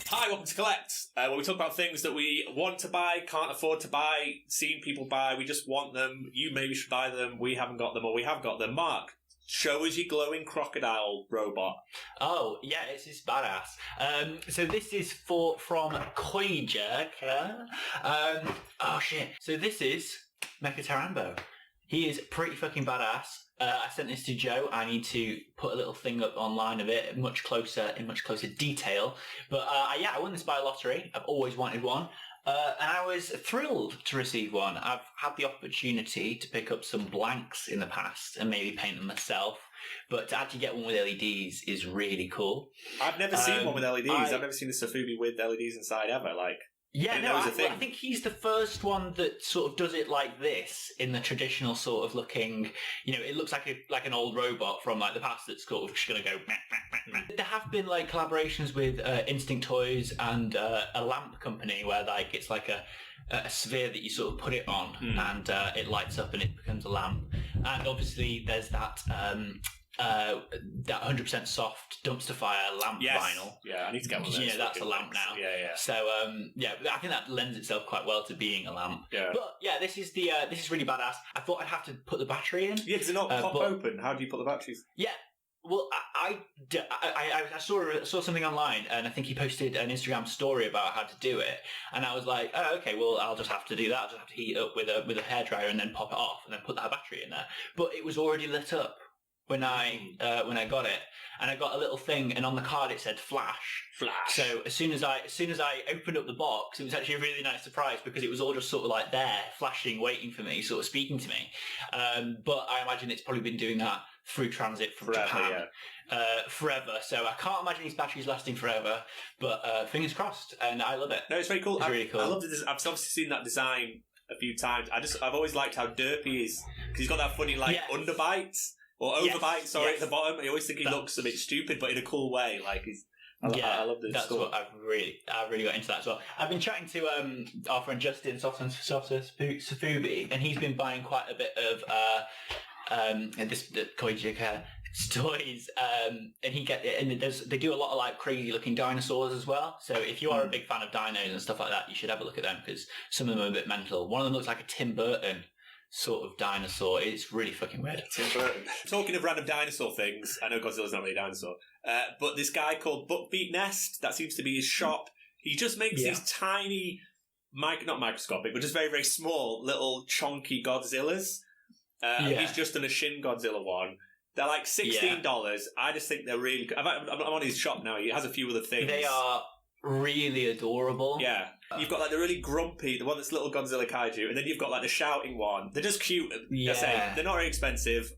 Hi, welcome to Collect, where we talk about things that we want to buy, can't afford to buy, seen people buy, we just want them, you maybe should buy them, we haven't got them, or we have got them. Mark, show us your glowing crocodile robot. Oh, yeah, this is badass. So this is from Koijer. Oh, shit. So this is Mecha Tarambo. He is pretty fucking badass. I sent this to Joe. I need to put a little thing up online of it in much closer detail. But yeah, I won this by lottery. I've always wanted one. And I was thrilled to receive one. I've had the opportunity to pick up some blanks in the past and maybe paint them myself. But to actually get one with LEDs is really cool. I've never seen one with LEDs. I've never seen a Sofubi with LEDs inside ever. Yeah, I think he's the first one that sort of does it like this in the traditional sort of looking, it looks like an old robot from like the past that's sort of just going to go. Meh, meh, meh, meh. There have been like collaborations with Instinct Toys and a lamp company where like it's like a sphere that you sort of put it on and it lights up and it becomes a lamp. And obviously there's that 100% soft dumpster fire lamp vinyl. Yeah, I need to get one of those. Yeah, that's a lamp now. Yeah. So I think that lends itself quite well to being a lamp. Yeah. But yeah, this is really badass. I thought I'd have to put the battery in. Yeah, does it not pop open? How do you put the batteries? Yeah. Well, I saw something online, and I think he posted an Instagram story about how to do it, and I was like, oh, okay, well, I'll just have to do that. I'll just have to heat it up with a hairdryer and then pop it off, and then put that battery in there. But it was already lit up when I got it, and I got a little thing, and on the card it said flash. So as soon as I opened up the box, it was actually a really nice surprise because it was all just sort of like there, flashing, waiting for me, sort of speaking to me. But I imagine it's probably been doing that through transit from Japan forever. So I can't imagine these batteries lasting forever. But fingers crossed, and I love it. No, it's very cool. It's really cool. I love this. I've obviously seen that design a few times. I've always liked how derpy he is because he's got that funny underbites. Or overbite, at the bottom. I always think he looks a bit stupid, but in a cool way. I love this. That's what I've really got into that as well. I've been chatting to our friend Justin Sofubi, and he's been buying quite a bit of this Koijer toys, and they do a lot of like crazy looking dinosaurs as well. So if you are a big fan of dinos and stuff like that, you should have a look at them because some of them are a bit mental. One of them looks like a Tim Burton sort of dinosaur. It's really fucking weird. Talking of random dinosaur things, I know Godzilla's not really a dinosaur, but this guy called Buckbeak Nest, that seems to be his shop. He just makes these tiny, not microscopic, but just very, very small, little chonky Godzillas. He's just done a Shin Godzilla one. They're like $16. I just think they're really good. I'm on his shop now. He has a few other things. They are really adorable. Yeah. You've got like the really grumpy, the one that's little Godzilla Kaiju, and then you've got like the shouting one. They're just cute. Yeah. They're not very expensive.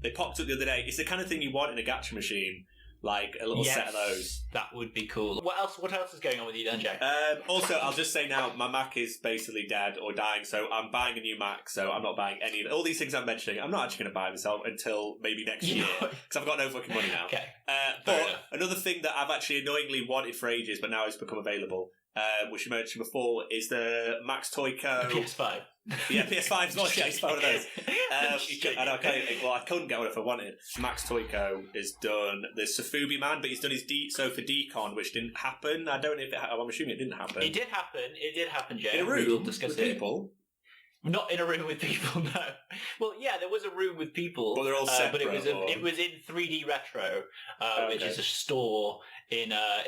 They popped up the other day. It's the kind of thing you want in a gacha machine. Like a little set of those. That would be cool. What else is going on with you then, Jay? Also, I'll just say now, my Mac is basically dead or dying, so I'm buying a new Mac, so I'm not buying any of all these things I'm mentioning. I'm not actually going to buy myself until maybe next year, because I've got no fucking money now. Okay. But another thing that I've actually annoyingly wanted for ages, but now it's become available, which you mentioned before, is the Max Toyco PS5. Yeah, PS5 as well. Yeah, he's one of those. I couldn't get one if I wanted. Max Toyco has done the Sofubi Man, but he's done his for Decon, which didn't happen. I don't know if I'm assuming it didn't happen. It did happen, Jay. In a room we'll discuss with it. people. Not in a room with people, no. Well, yeah, there was a room with people. Well, they're all separate. But it was in 3D Retro, which is a store in LA,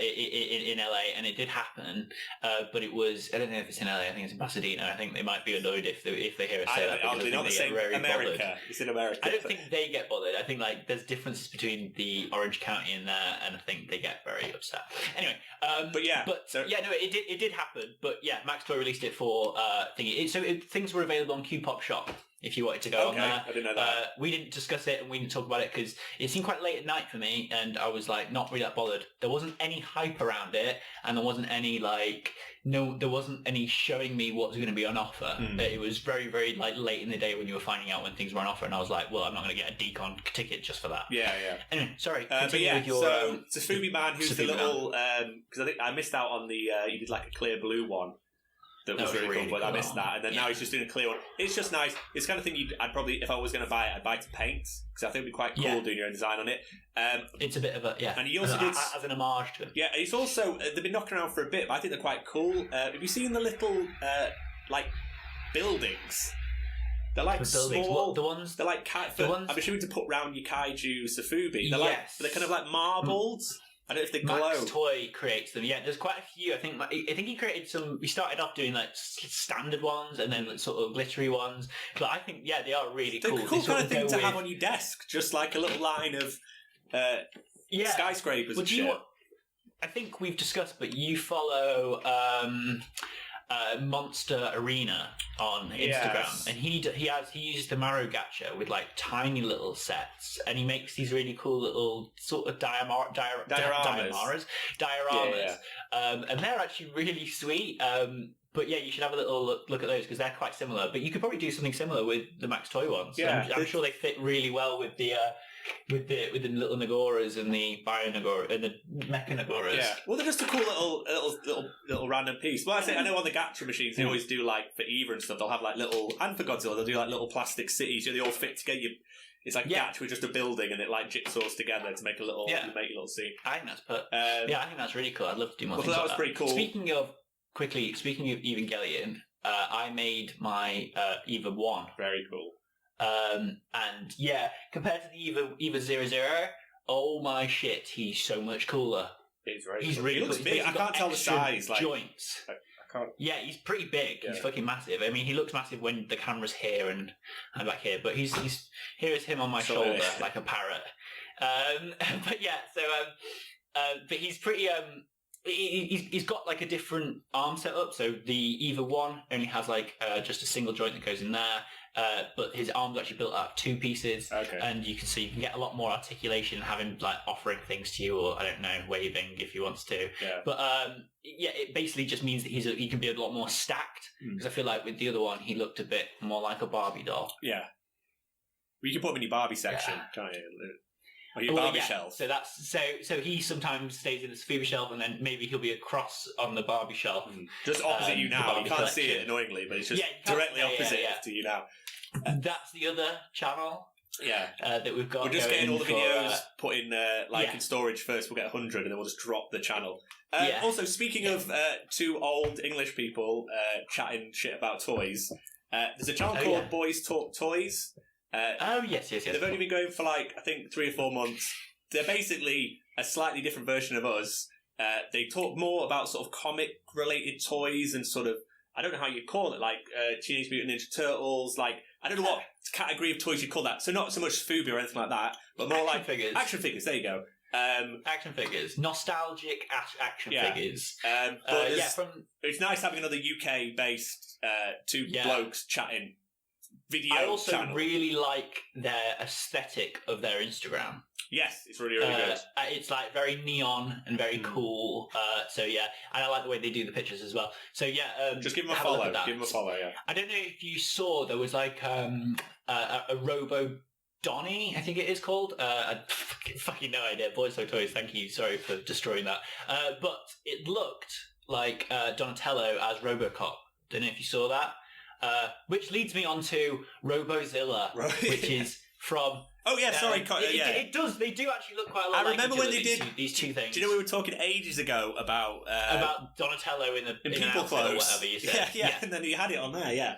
and it did happen. But it was, I don't know if it's in LA. I think it's in Pasadena. I think they might be annoyed if they hear us say that. They're not the same. America. It's in America. I don't think they get bothered. I think like there's differences between the Orange County and there, and I think they get very upset. Anyway, it did happen. But yeah, Max Toy released it for thingy. Things were available on Q Pop Shop if you wanted to go on there. I didn't know that. We didn't discuss it and we didn't talk about it because it seemed quite late at night for me, and I was like not really that bothered. There wasn't any hype around it, and there wasn't any there wasn't any showing me what was going to be on offer. It was very, very like late in the day when you were finding out when things were on offer, and I was like, well, I'm not going to get a Decon ticket just for that. Yeah. Anyway, sorry. With your, so Sofubi Man, who's the little because I think I missed out on the you did like a clear blue one. that was really cool, but I missed that. And then now he's just doing a clear one. It's just nice. It's the kind of thing I'd probably, if I was going to buy it, I'd buy it to paint, because I think it'd be quite cool doing your own design on it. It's a bit of a, and he also did... As an homage to him. Yeah, and he's also... they've been knocking around for a bit, but I think they're quite cool. Have you seen the little, buildings? They're like small... The ones... They're like... I'm assuming to put round your kaiju Sofubi. They're kind of like marbled... I don't know if they glow. Max Toy creates them. Yeah, there's quite a few. I think he created some. He started off doing like standard ones and then sort of glittery ones. But I think they are really cool. They're a cool kind of thing to have on your desk, just like a little line of skyscrapers and shit. I think we've discussed, but you follow Monster Arena on Instagram, and he uses the Maru Gacha with like tiny little sets, and he makes these really cool little sort of dioramas, and they're actually really sweet. But yeah, you should have a little look at those because they're quite similar. But you could probably do something similar with the Max Toy ones. Yeah, I'm sure they fit really well with the little Nagoras and the Bio Nagora and the Mecha Nagoras. Yeah, well, they're just a cool little random piece. Well, I know on the Gacha machines they always do like for Eva and stuff. They'll have like little, and for Godzilla they'll do like little plastic cities. They all fit together. It's like Gacha with just a building, and it like jigsaws together to make a little scene. I think that's I think that's really cool. I'd love to do more. Well, things that like was pretty cool. Speaking of Evangelion, I made my Eva 1. Very cool. And compared to the Eva 00, oh my shit, he's so much cooler. He's really cool. Looks big. I can't tell the size. Like joints. I can't. Yeah, he's pretty big. Yeah. He's fucking massive. I mean, he looks massive when the camera's here and back here, but he's here is him on my shoulder like a parrot. But yeah, so but he's pretty He's got like a different arm setup. So the Eva 1 only has like just a single joint that goes in there, but his arm's actually built out of 2 pieces. Okay. And you can get a lot more articulation, having like offering things to you, or I don't know, waving if he wants to. Yeah. But it basically just means that he can be a lot more stacked. Because I feel like with the other one, he looked a bit more like a Barbie doll. Yeah. Well, you can put him in your Barbie section, can't you? Or your Barbie shelf. So that's so he sometimes stays in the Sofubi shelf, and then maybe he'll be across on the Barbie shelf. Just opposite you now. You can't see it annoyingly, but it's just directly opposite to you now. That's the other channel. Yeah, that we've got. We're just getting all the videos put in in storage first. We'll get 100, and then we'll just drop the channel. Also, speaking of 2 old English people chatting shit about toys, there's a channel called Boys Talk Toys. Yes. They've only been going for like, I think, 3 or 4 months. They're basically a slightly different version of us. They talk more about sort of comic-related toys and sort of, I don't know how you'd call it, like Teenage Mutant Ninja Turtles, like, I don't know what category of toys you'd call that. So not so much Sofubi or anything like that, but more figures. Action figures, there you go. Action figures. Nostalgic action figures. But it's nice having another UK-based 2 blokes chatting. Video I also channel. Really like their aesthetic of their Instagram. Yes, it's really, really good. It's like very neon and very cool. And I like the way they do the pictures as well. So just give them a follow. Give them a follow. Yeah. I don't know if you saw there was like a Robo Donnie, I think it is called. I fucking no idea. Boys So Toys. Thank you. Sorry for destroying that. But it looked like Donatello as RoboCop. Don't know if you saw that. Which leads me on to RoboZilla, which is from... Oh, yeah, sorry. It does. They do actually look quite a lot like remember when they did these 2 things. Do you know we were talking ages ago about Donatello in people clothes or whatever you said? Yeah, and then you had it on there, yeah.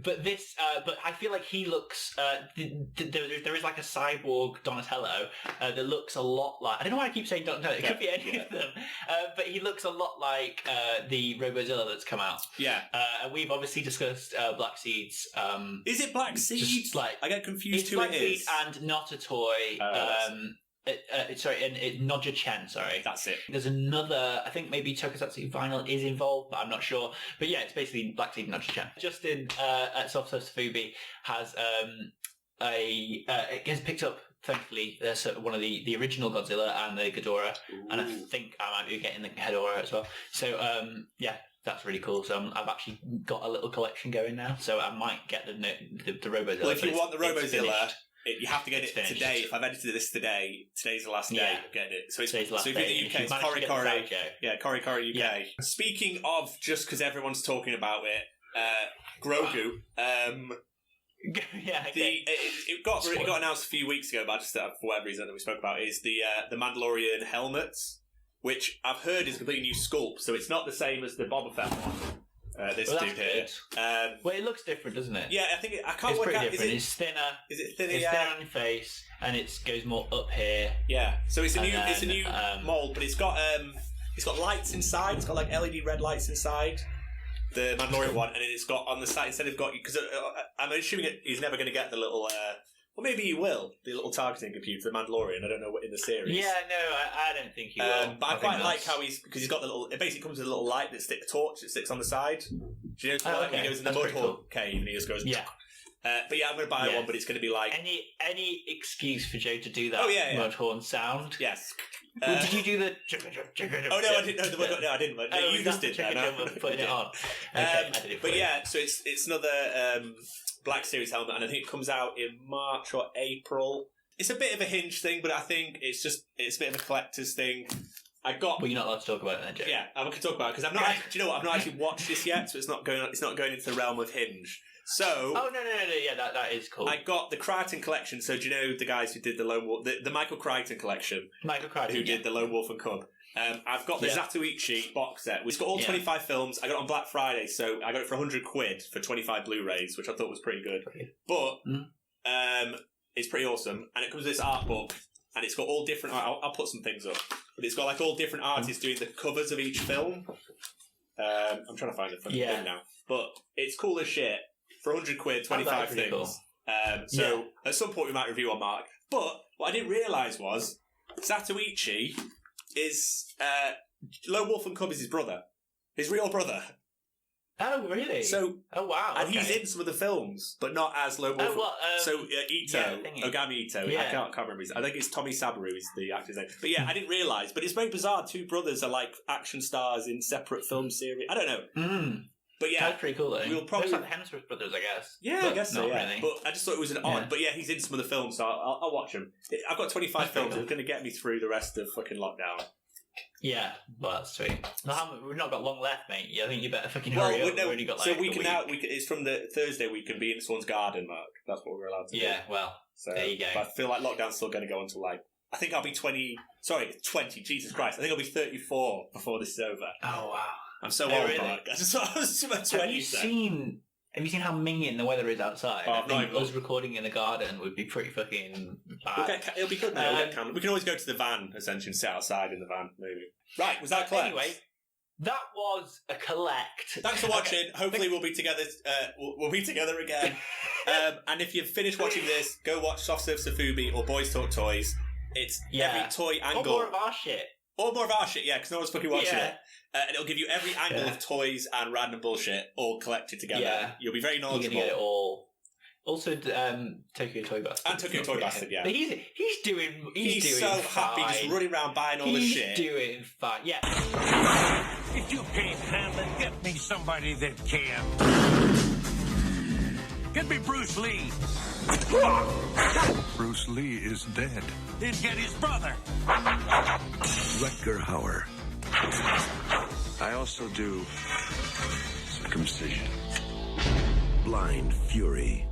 But this, but I feel like he looks. There is like a cyborg Donatello that looks a lot like. I don't know why I keep saying Donatello. It could be any of them, but he looks a lot like the RoboZilla that's come out. Yeah, and we've obviously discussed Black Seeds. Is it Black Seeds? Like I get confused. Who Black it is. Seeds and Not a Toy. Nodja Chen, sorry. That's it. There's another, I think maybe Tokusatsu Vinyl is involved, but I'm not sure. But yeah, it's basically Black Seed and Nodja Chen. Justin at Sofubi has it has picked up, thankfully, one of the original Godzilla and the Ghidorah, and I think I might be getting the Ghidorah as well. So that's really cool. So I've actually got a little collection going now, so I might get the RoboZilla. Well, if you want the RoboZilla, You have to get It's it finished. today. If I've edited this today, today's the last day Yeah. of getting it. So it's Today's the last so if you're in day. the You UK, should it's manage to Cori get the Cori. Sojo. Yeah, Cori Cori UK. Yeah. Speaking of, just because everyone's talking about it, Grogu. Yeah, okay. It got announced a few weeks ago, but just for whatever reason that we spoke about, is the Mandalorian helmets, which I've heard is a completely new sculpt, so it's not the same as the Boba Fett one. This Well, dude that's here. good. Well, it looks different, doesn't it? Yeah, I think I can't It's work pretty out. different. It's thinner. Is it thinner? It's Yeah. thinner on your face, and it goes more up here. Yeah. So it's a And new then, it's a new mold, but it's got lights inside. It's got like LED red lights inside. The Mandalorian one, and then it's got on the side instead of got because I'm assuming he's never going to get the little. Well, maybe he will. The little targeting computer, the Mandalorian. I don't know what in the series. Yeah, no, I don't think he will. But I quite like how because he's got the little. It basically comes with a little light that sticks a torch that sticks on the side. Do you know when he goes in the That's pretty Mudhorn cool. cave and he just goes. Yeah. But yeah, I'm going to buy one, but it's going to be like any excuse for Joe to do that. Oh, yeah. Mudhorn sound. yes. Well, did you do the? Oh no, I didn't know the Mudhorn. No, I didn't. No, Oh, you just did that. No? Putting it on. Okay, I did it for But you. yeah, so it's another Black Series helmet, and I think it comes out in March or April. It's a bit of a Hinge thing, but I think it's a bit of a collector's thing. I got. Well, you're not allowed to talk about it then, Joe. Yeah, I can talk about it because I've not. Do you know what? I've not actually watched this yet, so it's not going. It's not going into the realm of Hinge. So. Oh no! Yeah, that is cool. I got the Crichton collection. So do you know the guys who did the Lone Wolf, the Michael Crichton collection? Michael Crichton, who did the Lone Wolf and Cub. I've got the Zatoichi box set. It's got all 25 films. I got it on Black Friday, so I got it for £100 for 25 Blu-rays, which I thought was pretty good. But it's pretty awesome, and it comes with this art book, and it's got all different. I'll put some things up, but it's got like all different artists doing the covers of each film. I'm trying to find the thing now, but it's cool as shit for £100, 25 things. Cool. So at some point we might review on Mark. But what I didn't realise was Zatoichi is Lone Wolf and Cub is his brother, his real brother. Oh really? So wow, and he's in some of the films, but not as Lone Wolf. Ito, Ogami Ito. Yeah. I can't remember his. I think it's Tommy Sabaru is the actor's name. But yeah, I didn't realise. But it's very bizarre. Two brothers are like action stars in separate film series. I don't know. But yeah, that's pretty cool though. We'll probably like the Hemsworth brothers, I guess. Yeah, but I guess so. Yeah. Really. But I just thought it was an odd. But yeah, he's in some of the films, so I'll watch them. I've got 25 films. It's going to get me through the rest of fucking lockdown. Yeah, well, that's sweet. We've not got long left, mate. I think you better fucking hurry up. No, We've only got so like we a can week. now. It's from the Thursday. We can be in someone's garden, Mark. That's what we're allowed to do. Yeah, well, so there you go. But I feel like lockdown's still going to go until like. I think I'll be 20. Sorry, 20. Jesus Christ! I think I'll be 34 before this is over. Oh wow! I'm so Oh, old, really? Mark. I was about 20. Have you seen how minging the weather is outside? Oh, I think us recording in the garden would be pretty fucking bad. It'll be good, mate. We can always go to the van, essentially, and sit outside in the van, maybe. Right, was that collect? Anyway, that was a collect. Thanks for watching. Hopefully we'll be together. We'll be together again. And if you've finished watching this, go watch Soft Serve Sofubi or Boys Talk Toys. It's every toy angle. Or more of our shit. Or more of our shit, yeah, because no one's fucking watching it. And it'll give you every angle of toys and random bullshit all collected together. Yeah. You'll be very knowledgeable. You're going to get it all. Also, Tokyo Toy Bastard. And Tokyo Toy Bastard, yeah. But he's doing He's so happy just running around buying all this shit. He's doing fine, yeah. If you can't handle it, get me somebody that can. Get me Bruce Lee. Bruce Lee is dead. Then get his brother. Rutger Hauer. I also do circumcision. Blind Fury.